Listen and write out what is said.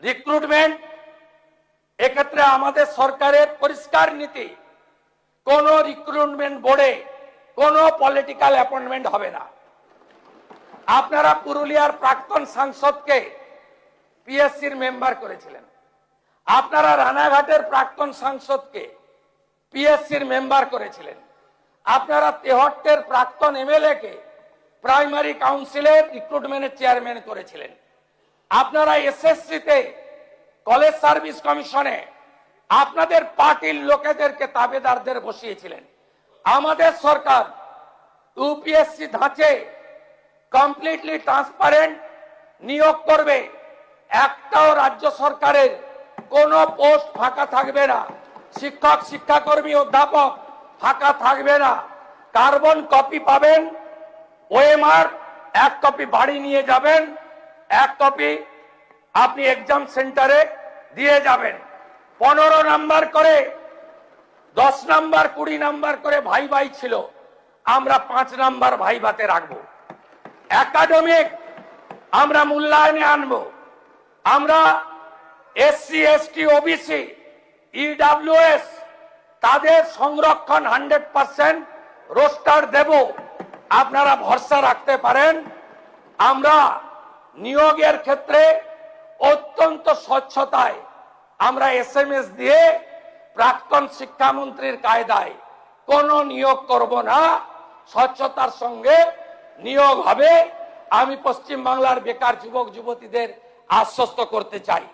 Recruitment এক্ষেত্রে আমাদের সরকারের পরিষ্কার নীতি, কোন রিক্রুটমেন্ট বোর্ডে কোন পলিটিক্যাল অ্যাপয়েন্টমেন্ট হবে না। আপনারা পুরুলিয়ার প্রাক্তন সাংসদকে পিএসসির মেম্বার করেছিলেন, আপনারা রানাঘাটের প্রাক্তন সাংসদকে পিএসসির মেম্বার করেছিলেন, আপনারা তেহট্টের প্রাক্তন এমএলএ কে প্রাইমারি কাউন্সিলের রিক্রুটমেন্টের চেয়ারম্যান করেছিলেন, আপনারা এসএসসিতে কলেজ সার্ভিস কমিশনে আপনাদের পার্টির লোকেদেরকে তাবেদারদের বসিয়েছিলেন। আমাদের সরকার ইউপিএসসি ধাঁচে কমপ্লিটলি ট্রান্সপারেন্ট নিয়োগ করবে, একটাও রাজ্য সরকারের কোনো পোস্ট ফাঁকা থাকবে না, শিক্ষক শিক্ষাকর্মী অধ্যাপক ফাঁকা থাকবে না। কার্বন কপি পাবেন, ওএমআর এক কপি বাড়ি নিয়ে যাবেন, এক কপি আপনি এক্সাম সেন্টারে দিয়ে যাবেন। 15 নাম্বার করে 10 নাম্বার 20 নাম্বার করে ভাই ছিল, আমরা 5 নাম্বার ভাইভাতে রাখবো। একাডেমিক আমরা মূল্যায়নে আনবো। আমরা এসসি এসটি ওবিসি ইডব্লিউএস তাদের সংরক্ষণ 100% রোস্টার দেব, আপনারা ভরসা রাখতে পারেন। আমরা নিয়োগের ক্ষেত্রে অত্যন্ত স্বচ্ছতায় আমরা এসএমএস দিয়ে প্রাক্তন শিক্ষামন্ত্রীর কায়দায় কোনো নিয়োগ করব না, স্বচ্ছতার সঙ্গে নিয়োগ হবে। আমি পশ্চিম বাংলার বেকার যুবক যুবতীদের আশ্বস্ত করতে চাই।